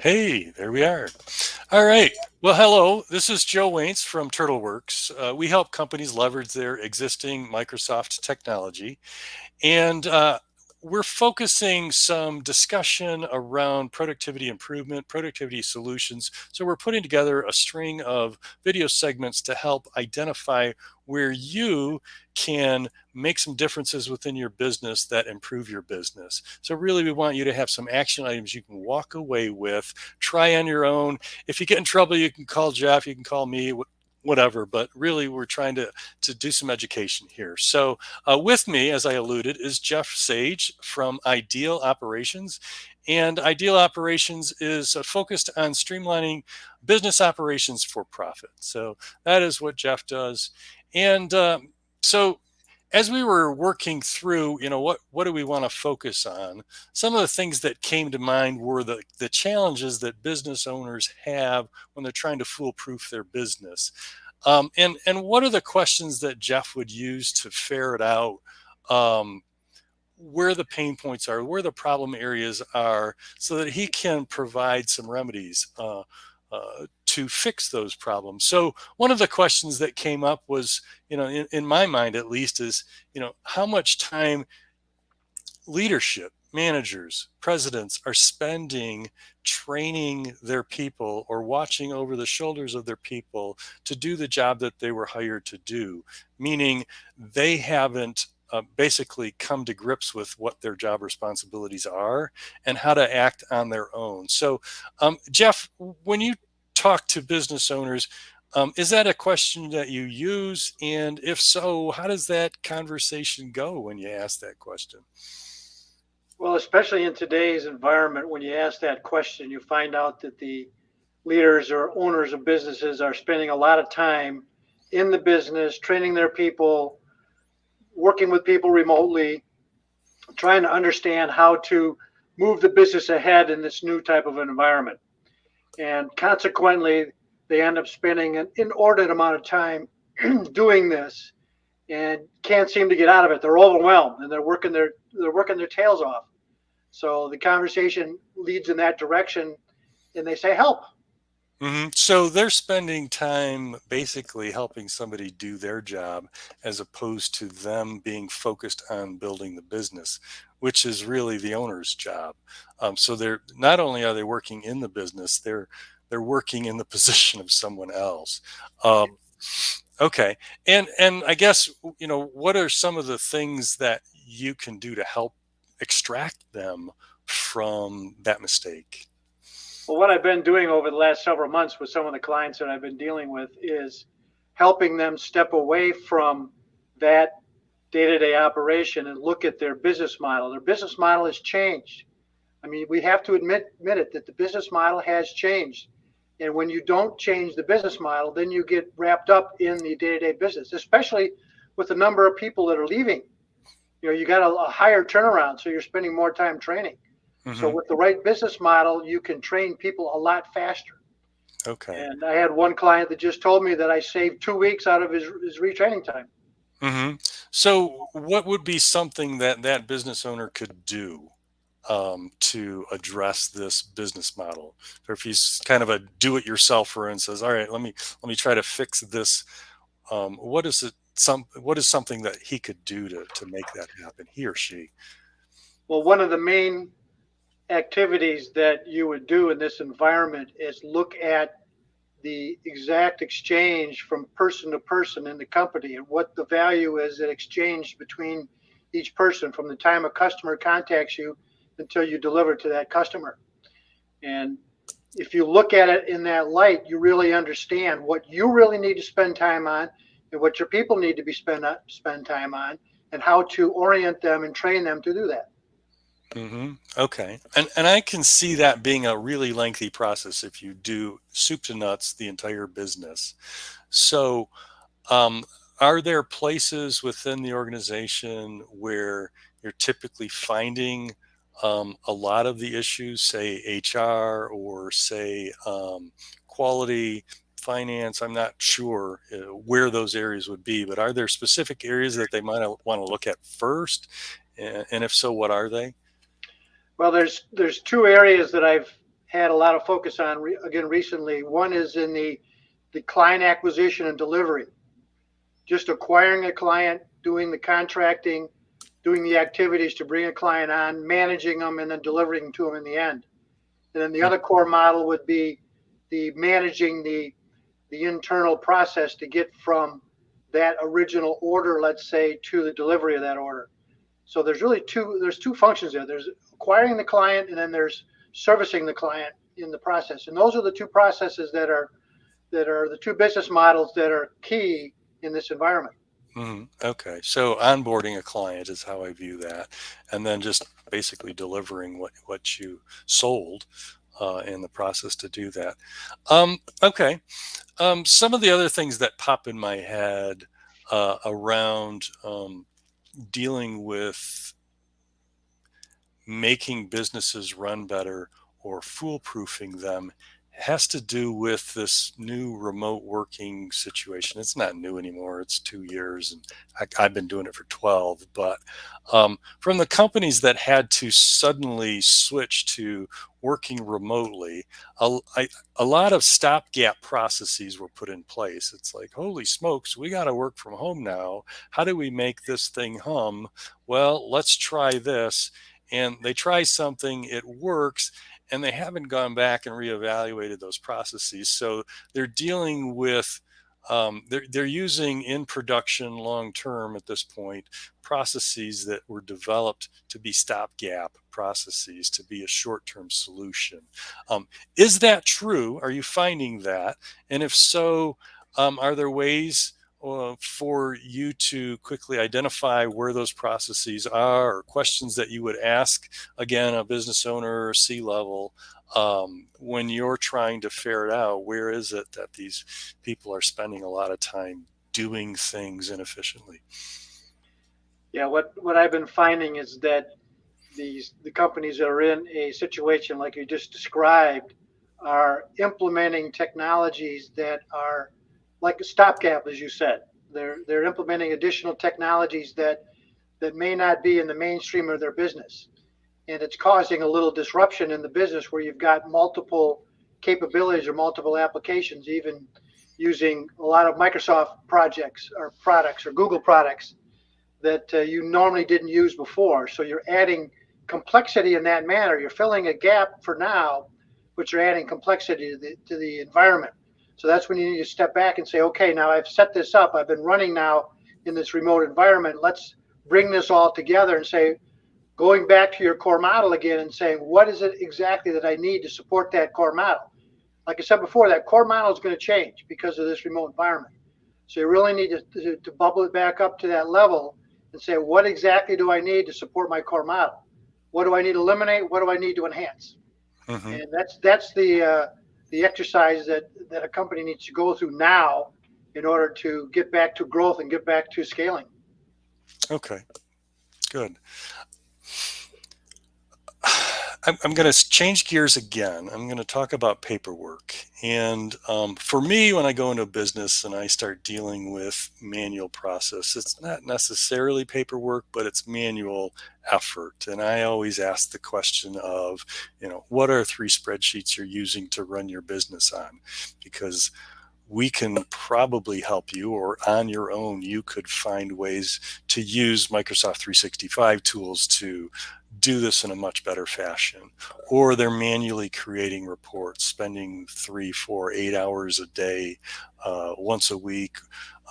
Hey, there we are. All right. Well, hello. This is Joe Wainz from TurtleWorks. We help companies leverage their existing Microsoft technology, and we're focusing some discussion around productivity improvement, productivity solutions. So we're putting together a string of video segments to help identify where you can make some differences within your business that improve your business. So really we want you to have some action items you can walk away with, try on your own. If you get in trouble, you can call Jeff, you can call me, whatever, but really we're trying to do some education here. So with me, as I alluded, is Jeff Sage from Ideal Operations. And Ideal Operations is focused on streamlining business operations for profit. So that is what Jeff does. And so as we were working through, what do we want to focus on? Some of the things that came to mind were the challenges that business owners have when they're trying to foolproof their business. And what are the questions that Jeff would use to ferret out um, where the pain points are, where the problem areas are, so that he can provide some remedies to fix those problems. So one of the questions that came up was, in my mind at least, is, how much time leadership, managers, presidents are spending training their people or watching over the shoulders of their people to do the job that they were hired to do, meaning they haven't basically come to grips with what their job responsibilities are and how to act on their own. So, Jeff, when you talk to business owners, is that a question that you use? And if so, how does that conversation go when you ask that question? Well, especially in today's environment, when you ask that question, you find out that the leaders or owners of businesses are spending a lot of time in the business, training their people, working with people remotely, trying to understand how to move the business ahead in this new type of environment. And consequently, they end up spending an inordinate amount of time doing this and can't seem to get out of it. They're overwhelmed and they're working their tails off. So the conversation leads in that direction, and they say, "Help." So they're spending time basically helping somebody do their job as opposed to them being focused on building the business, which is really the owner's job. So they're not only are they working in the business, they're working in the position of someone else. Um, okay, and I guess what are some of the things that you can do to help extract them from that mistake? Well, what I've been doing over the last several months with some of the clients that I've been dealing with is helping them step away from that day-to-day operation and look at their business model. Their business model has changed. I mean, we have to admit it that the business model has changed. And when you don't change the business model, then you get wrapped up in the day-to-day business, especially with the number of people that are leaving. You got a higher turnaround, so you're spending more time training. So Hmm. with the right business model, you can train people a lot faster. Okay. And I had one client that just told me that I saved 2 weeks out of his retraining time. Hmm. So, what would be something that that business owner could do to address this business model? Or if he's kind of a do-it-yourselfer and says, "All right, let me try to fix this," what is it? What is something that he could do to make that happen? He or she. Well, one of the main activities that you would do in this environment is look at the exact exchange from person to person in the company and what the value is that exchanged between each person from the time a customer contacts you until you deliver to that customer. And if you look at it in that light, you really understand what you really need to spend time on and what your people need to be spend time on and how to orient them and train them to do that. Okay, and I can see that being a really lengthy process if you do soup to nuts the entire business. So, Um, are there places within the organization where you're typically finding a lot of the issues, say HR or say quality, finance? I'm not sure where those areas would be, but are there specific areas that they might want to look at first? And if so, what are they? Well, there's two areas that I've had a lot of focus on again recently. One is in the client acquisition and delivery, just acquiring a client, doing the contracting, doing the activities to bring a client on, managing them, and then delivering to them in the end. And then the other core model would be the managing the internal process to get from that original order, let's say, to the delivery of that order. So there's two functions there. There's acquiring the client, and then there's servicing the client in the process. And those are the two processes that are the two business models that are key in this environment. Okay, so onboarding a client is how I view that, and then just basically delivering what you sold in the process to do that. Okay, some of the other things that pop in my head around dealing with making businesses run better or foolproofing them has to do with this new remote working situation. It's not new anymore. It's 2 years, and I've been doing it for 12. But from the companies that had to suddenly switch to working remotely, a lot of stopgap processes were put in place. It's like, holy smokes, we got to work from home now. How do we make this thing hum? Well, let's try this. And they try something, it works, and they haven't gone back and reevaluated those processes. So they're dealing with, they're using in production long term at this point processes that were developed to be stopgap processes, to be a short term solution. Is that true? Are you finding that? And if so, are there ways for you to quickly identify where those processes are, or questions that you would ask, again, a business owner or C-level, when you're trying to ferret out where is it that these people are spending a lot of time doing things inefficiently? Yeah, what I've been finding is that the companies that are in a situation like you just described are implementing technologies that are like a stopgap, as you said. They're implementing additional technologies that may not be in the mainstream of their business, and it's causing a little disruption in the business where you've got multiple capabilities or multiple applications, even using a lot of Microsoft projects or products or Google products that you normally didn't use before. So you're adding complexity in that manner. You're filling a gap for now, but you're adding complexity to the environment. So that's when you need to step back and say, okay, now I've set this up. I've been running now in this remote environment. Let's bring this all together and say, going back to your core model again and saying, what is it exactly that I need to support that core model? Like I said before, that core model is going to change because of this remote environment. So you really need to bubble it back up to that level and say, what exactly do I need to support my core model? What do I need to eliminate? What do I need to enhance? Mm-hmm. And that's the exercise that a company needs to go through now in order to get back to growth and get back to scaling. Okay, good. I'm going to change gears again. I'm going to talk about paperwork. And for me, when I go into a business and I start dealing with manual process, it's not necessarily paperwork, but it's manual effort. And I always ask the question of, what are 3 spreadsheets you're using to run your business on? Because we can probably help you, or on your own, you could find ways to use Microsoft 365 tools to do this in a much better fashion. Or they're manually creating reports, spending 3, 4, 8 hours a day, once a week,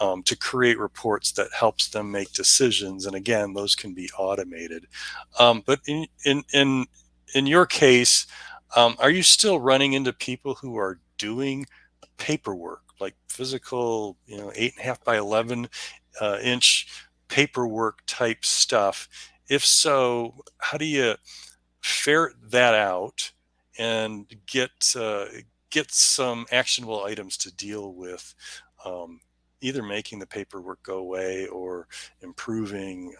to create reports that helps them make decisions. And again, those can be automated. But in your case, are you still running into people who are doing paperwork, like physical, 8.5 by 11 inch paperwork type stuff? If so, how do you ferret that out and get some actionable items to deal with, either making the paperwork go away or improving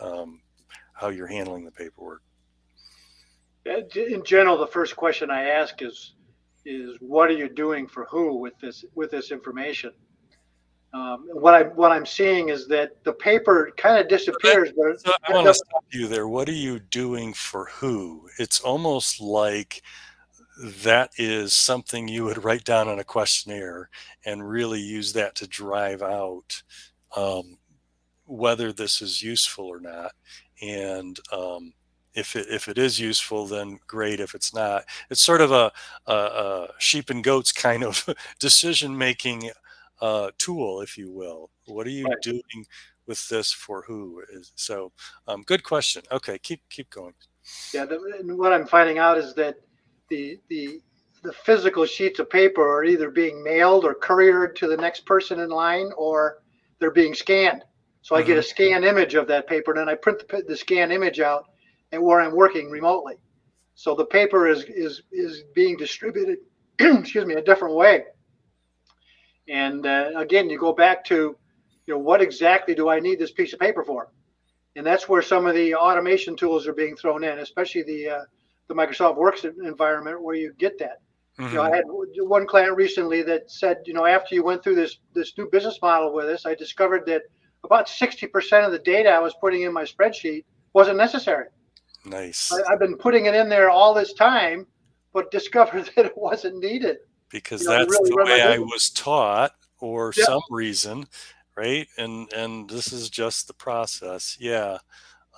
how you're handling the paperwork? In general, the first question I ask is what are you doing for who with this information? What I'm seeing is that the paper kind of disappears. So I want to stop you there. What are you doing for who? It's almost like that is something you would write down on a questionnaire and really use that to drive out um, whether this is useful or not. And if it is useful, then great. If it's not, it's sort of a sheep and goats kind of decision making tool, if you will. What are you Right. doing with this for who? So good question. Okay, keep going. Yeah, and what I'm finding out is that the the the physical sheets of paper are either being mailed or couriered to the next person in line, or they're being scanned. So I get Hmm. a scan image of that paper, and then I print the scan image out, and where I'm working remotely. So the paper is being distributed, excuse me, a different way. And again, you go back to, what exactly do I need this piece of paper for? And that's where some of the automation tools are being thrown in, especially the Microsoft Works environment where you get that. Hmm. I had one client recently that said, after you went through this new business model with us, I discovered that about 60% of the data I was putting in my spreadsheet wasn't necessary. Nice. I've been putting it in there all this time, but discovered that it wasn't needed, Because to that's really the run my way I business. was taught, or Yeah. some reason, right? And this is just the process. Yeah.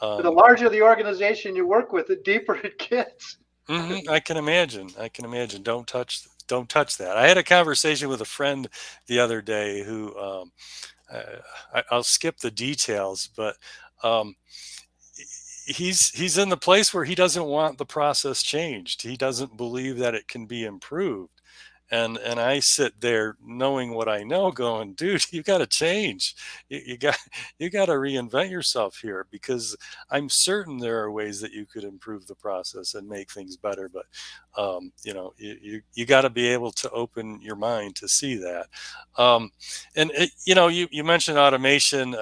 The Um, larger the organization you work with, the deeper it gets. I can imagine. I can imagine. Don't touch that. I had a conversation with a friend the other day who I'll skip the details, but um, he's in the place where he doesn't want the process changed. He doesn't believe that it can be improved. And I sit there knowing what I know, going, dude, you got to change. You got you got to reinvent yourself here, because I'm certain there are ways that you could improve the process and make things better. But you got to be able to open your mind to see that. You mentioned automation.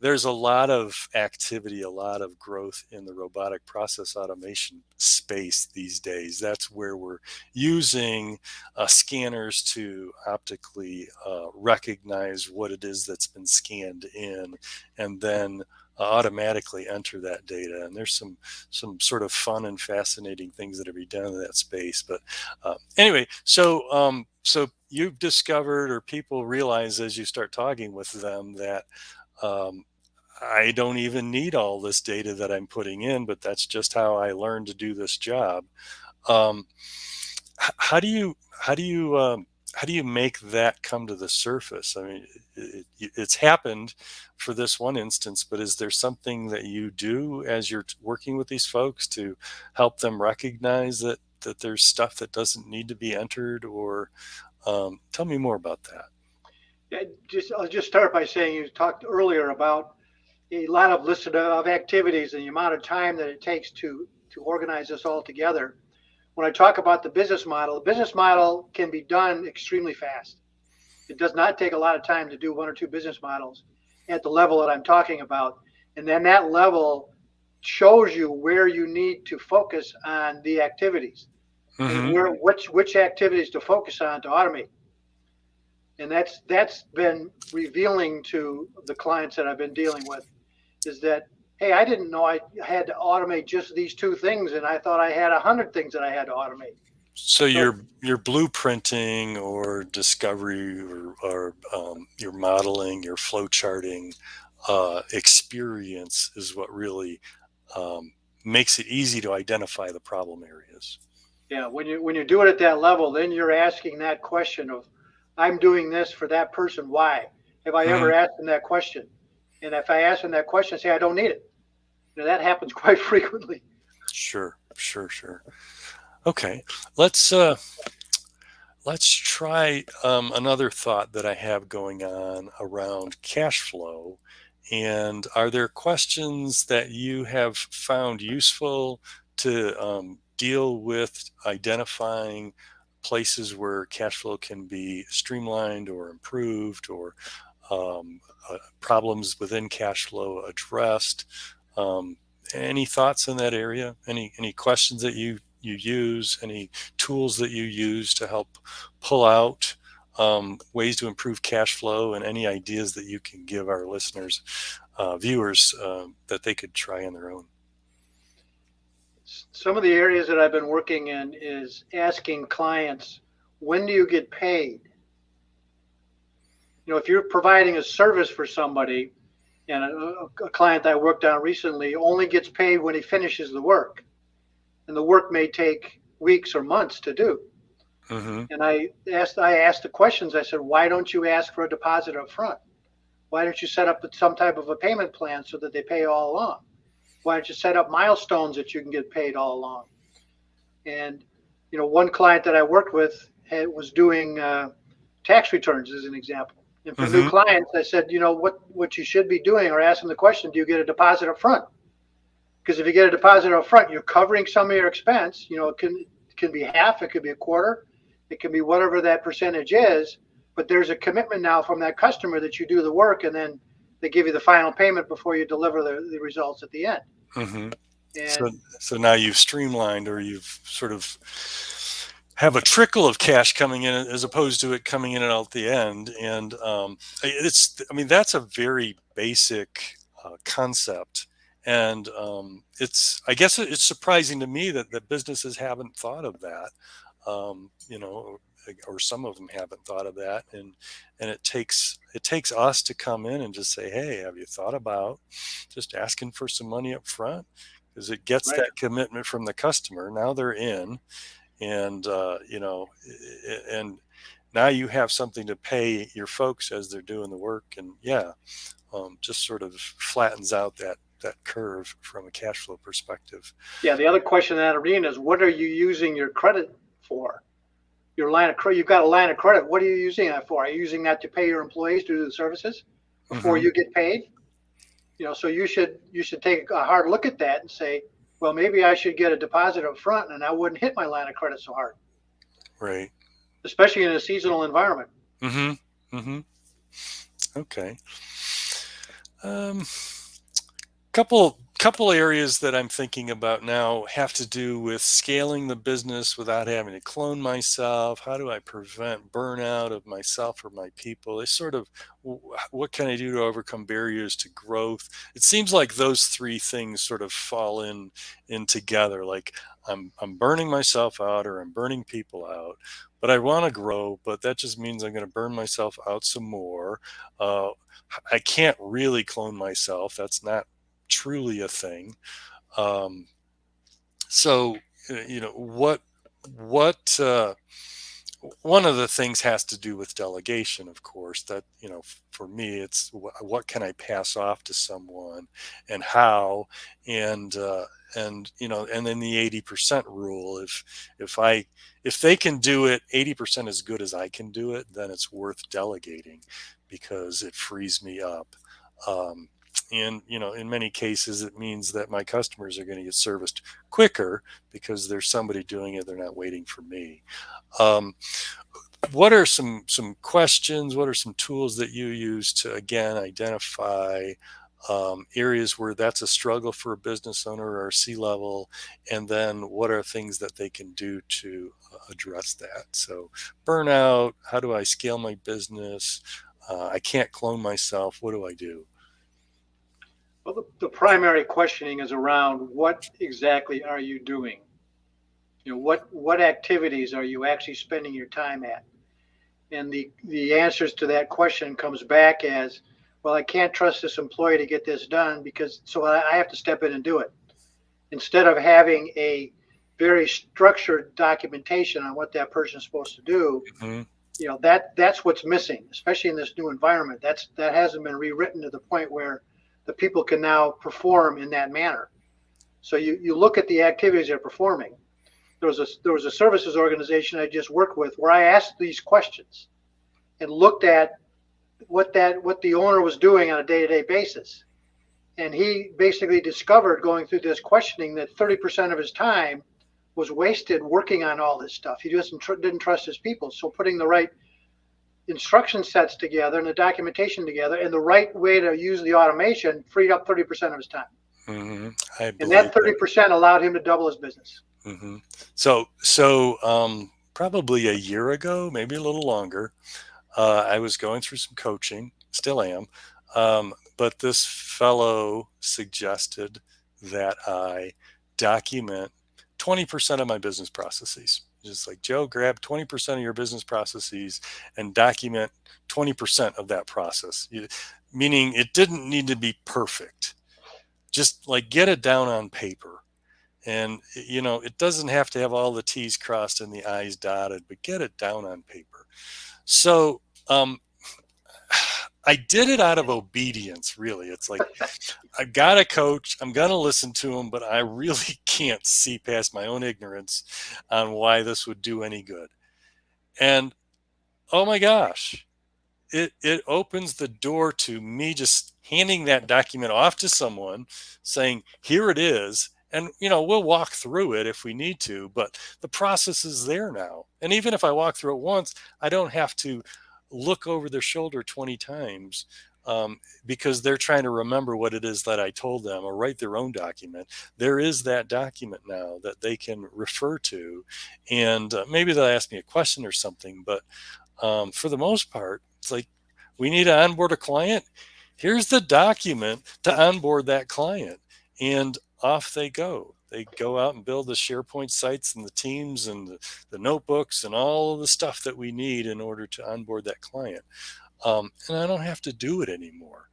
There's a lot of activity, a lot of growth in the robotic process automation space these days. That's where we're using scanners to optically recognize what it is that's been scanned in, and then automatically enter that data. And there's some sort of fun and fascinating things that are being done in that space. But anyway, so you've discovered, or people realize as you start talking with them, that um, I don't even need all this data that I'm putting in, but that's just how I learned to do this job. Um, how do you how do you how do you make that come to the surface? I mean, it's happened for this one instance, but is there something that you do as you're working with these folks to help them recognize that there's stuff that doesn't need to be entered? Or tell me more about that. Yeah, I'll just start by saying you talked earlier about a lot of list of activities and the amount of time that it takes to organize this all together. When I talk about the business model can be done extremely fast. It does not take a lot of time to do one or two business models at the level that I'm talking about. And then that level shows you where you need to focus on the activities and Hmm. where which activities to focus on to automate. And that's been revealing to the clients that I've been dealing with, is that, hey, I didn't know I had to automate just these two things, and I thought I had 100 things that I had to automate. So So your blueprinting or discovery, or your modeling, your flow charting experience is what really um, makes it easy to identify the problem areas. yeah, when you do it at that level, then you're asking that question of, I'm doing this for that person. Why? Have I Hmm. ever asked them that question? And if I ask them that question, say I don't need it. That happens quite frequently. Sure, sure, sure. Okay, let's try another thought that I have going on around cash flow. And are there questions that you have found useful to deal with identifying places where cash flow can be streamlined or improved, or problems within cash flow addressed? Um, any thoughts in that area? Any questions that you use? Any tools that you use to help pull out ways to improve cash flow, and any ideas that you can give our listeners, viewers, that they could try on their own? some of the areas that I've been working in is asking clients, when do you get paid? If you're providing a service for somebody, and a client I worked on recently only gets paid when he finishes the work, and the work may take weeks or months to do. Mm-hmm. And I asked the questions. I said, why don't you ask for a deposit up front? Why don't you set up some type of a payment plan so that they pay all along? Why don't you set up milestones that you can get paid all along? And one client that I worked with was doing tax returns as an example. And for new Mm-hmm. clients, I said, what you should be doing, or ask them the question, do you get a deposit up front? Because if you get a deposit up front, you're covering some of your expense. It can be half, it could be a quarter, it can be whatever that percentage is. But there's a commitment now from that customer that you do the work, and then they give you the final payment before you deliver the results at the end. Mm-hmm. So, And so now you've streamlined, or you've sort of have a trickle of cash coming in as opposed to it coming in and out the end. And I mean, that's a very basic concept. And I guess it's surprising to me that businesses haven't thought of that. You know, or some of them haven't thought of that. And it takes us to come in and just say, hey, have you thought about just asking for some money up front? Because it gets right, that commitment from the customer. Now they're in, and and now you have something to pay your folks as they're doing the work. And yeah, just sort of flattens out that curve from a cash flow perspective. yeah, the other question in that arena is, what are you using your credit for? Your line of credit, you've got a line of credit. What are you using that for? Are you using that to pay your employees to do the services before Hmm. you get paid? So you should take a hard look at that and say, well, maybe I should get a deposit up front, and I wouldn't hit my line of credit so hard, Right. especially in a seasonal environment. Hmm. Hmm. Okay. um, couple areas that I'm thinking about now have to do with scaling the business without having to clone myself. How do I prevent burnout of myself or my people? They sort of, what can I do to overcome barriers to growth? It seems like those three things sort of fall in together. Like I'm burning myself out, or I'm burning people out, but I want to grow, but that just means I'm going to burn myself out some more. Uh, I can't really clone myself. That's not truly a thing. Um, so, what one of the things has to do with delegation, of course. That for me, it's what can I pass off to someone, and how, and and then the 80% rule. If they can do it 80% as good as I can do it, then it's worth delegating because it frees me up. Um, and in many cases, it means that my customers are going to get serviced quicker because there's somebody doing it. They're not waiting for me. Um, what are some questions? What are some tools that you use to again identify areas where that's a struggle for a business owner or a C-level, and then what are things that they can do to address that? So burnout. How do I scale my business? I can't clone myself. What do I do? Well, the primary questioning is around, what exactly are you doing? What activities are you actually spending your time at? And the answers to that question comes back as, well, I can't trust this employee to get this done, because so I have to step in and do it. Instead of having a very structured documentation on what that person is supposed to do, Hmm. that's what's missing, especially in this new environment. That hasn't been rewritten to the point where the people can now perform in that manner. So you look at the activities they're performing. There was a services organization I just worked with where I asked these questions and looked at what the owner was doing on a day-to-day basis. And he basically discovered, going through this questioning, that 30% of his time was wasted working on all this stuff. He just didn't trust his people. So putting the right instruction sets together and the documentation together and the right way to use the automation freed up 30% of his time. Hmm. I And believe that that. 30% allowed him to double his business. Hmm. So probably a year ago, maybe a little longer, I was going through some coaching, still am. But this fellow suggested that I document 20% of my business processes. Just like, Joe, grab 20% of your business processes and document 20% of that process. Meaning it didn't need to be perfect. Just like get it down on paper. And, it doesn't have to have all the T's crossed and the I's dotted, but get it down on paper. So, I did it out of obedience, really. It's like, I got a coach, I'm going to listen to him, but I really can't see past my own ignorance on why this would do any good. And oh my gosh, it opens the door to me just handing that document off to someone, saying, here it is. And, we'll walk through it if we need to, but the process is there now. And even if I walk through it once, I don't have to look over their shoulder 20 times, because they're trying to remember what it is that I told them or write their own document. There is that document now that they can refer to. And maybe they'll ask me a question or something, but for the most part, it's like, we need to onboard a client. Here's the document to onboard that client. And off they go. They go out and build the SharePoint sites and the teams and the notebooks and all of the stuff that we need in order to onboard that client. And I don't have to do it anymore.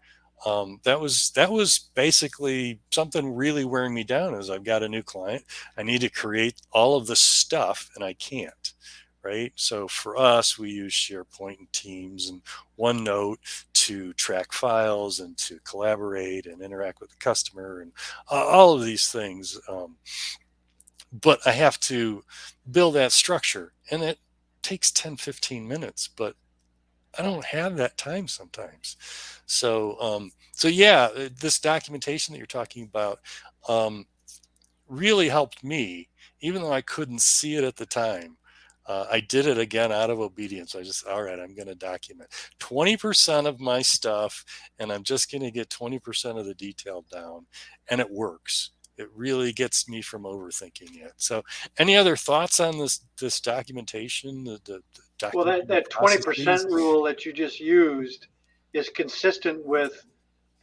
That was basically something really wearing me down. Is I've got a new client, I need to create all of this stuff, and I can't. Right. So for us, we use SharePoint and Teams and OneNote to track files and to collaborate and interact with the customer and all of these things. But I have to build that structure, and it takes 10-15 minutes, but I don't have that time sometimes. So yeah, this documentation that you're talking about really helped me, even though I couldn't see it at the time. I did it again out of obedience. I just, all right, I'm going to document 20% of my stuff, and I'm just going to get 20% of the detail down, and it works. It really gets me from overthinking it. So, any other thoughts on this documentation? The Well, that 20% rule that you just used is consistent with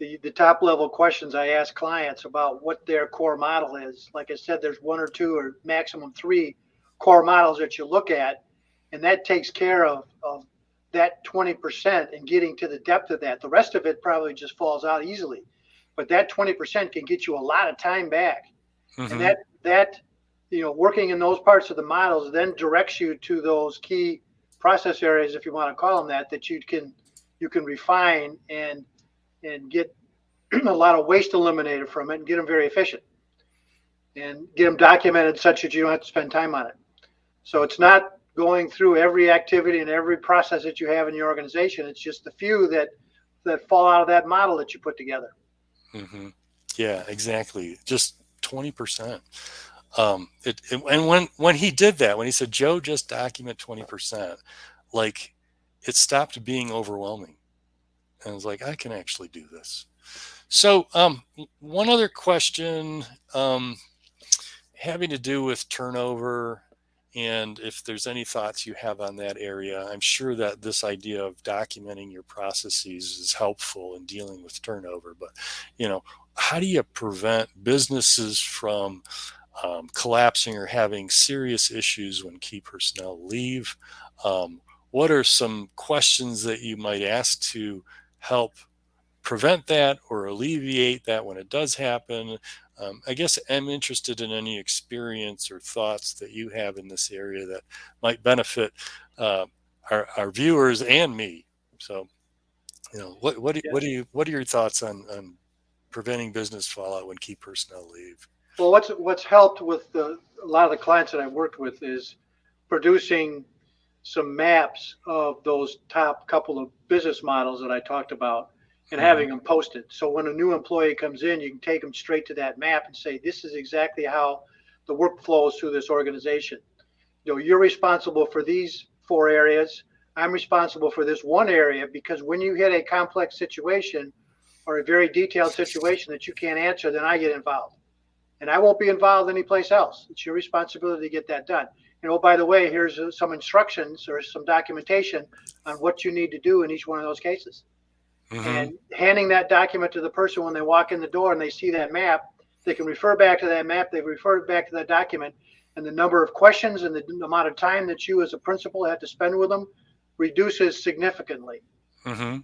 the top level questions I ask clients about what their core model is. Like I said, there's one or two or maximum three core models that you look at, and that takes care of that 20% and getting to the depth of that. The rest of it probably just falls out easily, but that 20% can get you a lot of time back. Mm-hmm. And that working in those parts of the models then directs you to those key process areas, if you want to call them that you can refine and get a lot of waste eliminated from it and get them very efficient and get them documented such that you don't have to spend time on it. So it's not going through every activity and every process that you have in your organization. It's just the few that fall out of that model that you put together. Mm-hmm. Yeah, exactly. Just 20%. And when he did that, when he said, Joe, just document 20%, like, it stopped being overwhelming. And I was like, I can actually do this. So one other question having to do with turnover, and if there's any thoughts you have on that area. I'm sure that this idea of documenting your processes is helpful in dealing with turnover, but how do you prevent businesses from collapsing or having serious issues when key personnel leave? What are some questions that you might ask to help prevent that or alleviate that when it does happen? I guess I'm interested in any experience or thoughts that you have in this area that might benefit our viewers and me. So, what are your thoughts on preventing business fallout when key personnel leave? Well, what's helped with a lot of the clients that I've worked with is producing some maps of those top couple of business models that I talked about and having them posted. So when a new employee comes in, you can take them straight to that map and say, this is exactly how the work flows through this organization. You're responsible for these 4 areas. I'm responsible for this one area, because when you hit a complex situation or a very detailed situation that you can't answer, then I get involved. And I won't be involved anyplace else. It's your responsibility to get that done. By the way, here's some instructions or some documentation on what you need to do in each one of those cases. Mm-hmm. And handing that document to the person when they walk in the door and they see that map, they can refer back to that map, they refer back to that document, and the number of questions and the amount of time that you as a principal have to spend with them reduces significantly. Mm-hmm.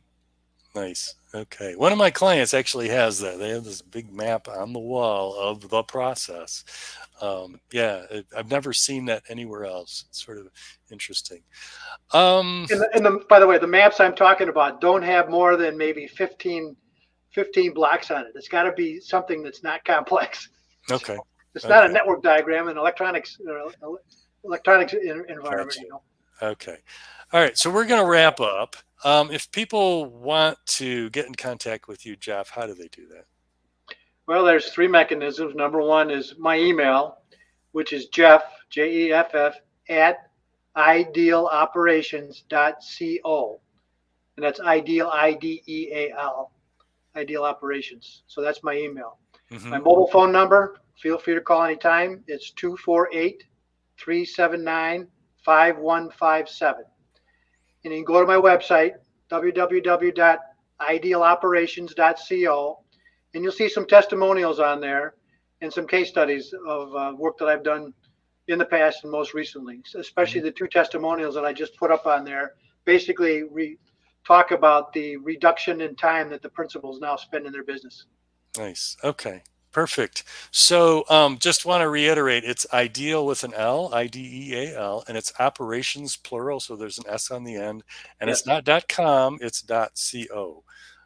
Nice. Okay. One of my clients actually has that. They have this big map on the wall of the process. Yeah, I've never seen that anywhere else. It's sort of interesting. Um, By the way, the maps I'm talking about don't have more than maybe 15 blocks on it. It's got to be something that's not complex. okay. It's not a Okay. network diagram in electronics environment, Gotcha. you know. Okay. All right. So we're going to wrap up. If people want to get in contact with you, Jeff, how do they do that? Well, there's three mechanisms. Number one is my email, which is Jeff, Jeff, at idealoperations.co. And that's ideal, IDEAL, ideal operations. So that's my email. My Mm-hmm. mobile phone number, feel free to call anytime. It's 248 379 5157. And you can go to my website, www.idealoperations.co, and you'll see some testimonials on there and some case studies of work that I've done in the past and most recently, especially Mm-hmm. the two testimonials that I just put up on there. Basically, talk about the reduction in time that the principals now spend in their business. Nice. Okay. Perfect. So just want to reiterate, it's ideal with an L, IDEAL, and it's operations plural. So there's an S on the end, and it's Yes, not .com, it's .co.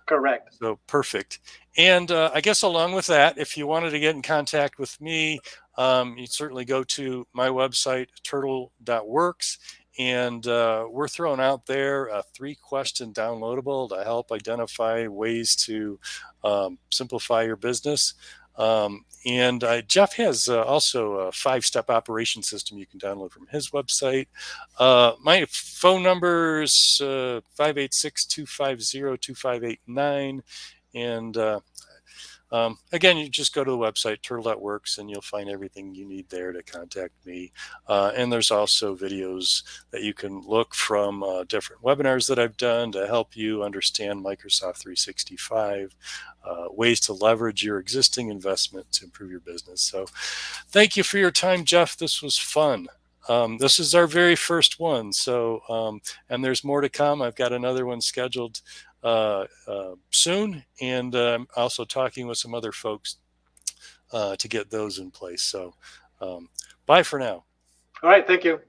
correct. So perfect. And I guess along with that, if you wanted to get in contact with me, you'd certainly go to my website, turtle.works. And we're throwing out there a 3-question downloadable to help identify ways to simplify your business. And Jeff has also a 5-step operation system you can download from his website. My phone number is 586-250-2589. And again, you just go to the website, turtle.works, and you'll find everything you need there to contact me. And there's also videos that you can look from different webinars that I've done to help you understand Microsoft 365, ways to leverage your existing investment to improve your business. So thank you for your time, Jeff. This was fun. This is our very first one. So, and there's more to come. I've got another one scheduled soon, and I'm also talking with some other folks to get those in place. So, bye for now. All right, thank you.